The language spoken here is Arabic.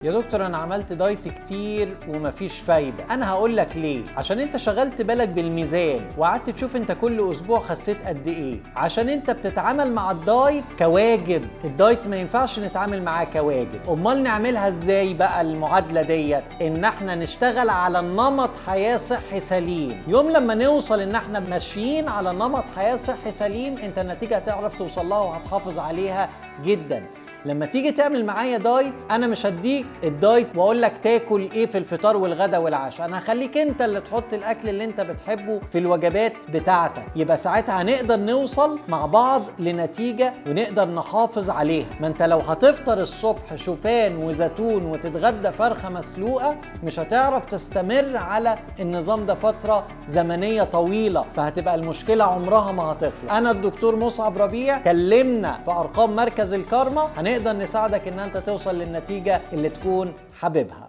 يا دكتور انا عملت دايت كتير ومفيش فايدة. انا هقول لك ليه. عشان انت شغلت بالك بالميزان وقعدت تشوف انت كل اسبوع خسيت قد ايه. عشان انت بتتعامل مع الدايت كواجب. الدايت ما ينفعش نتعامل معاه كواجب. امال نعملها ازاي بقى المعادلة ديت؟ ان احنا نشتغل على نمط حياة صحي سليم. يوم لما نوصل ان احنا ماشيين على نمط حياة صحي سليم، انت النتيجة هتعرف توصل لها وهتحافظ عليها جدا. لما تيجي تعمل معايا دايت، انا مش هديك الدايت واقول لك تاكل ايه في الفطار والغدا والعشاء. انا هخليك انت اللي تحط الاكل اللي انت بتحبه في الوجبات بتاعتك. يبقى ساعتها هنقدر نوصل مع بعض لنتيجة ونقدر نحافظ عليها. ما انت لو هتفطر الصبح شوفان وزيتون وتتغدى فرخة مسلوقة، مش هتعرف تستمر على النظام ده فترة زمنية طويلة، فهتبقى المشكلة عمرها ما هتخلص. انا الدكتور مصعب ربيع، كلمنا في ارقام مركز الكارما، هنقدر نساعدك ان انت توصل للنتيجة اللي تكون حاببها.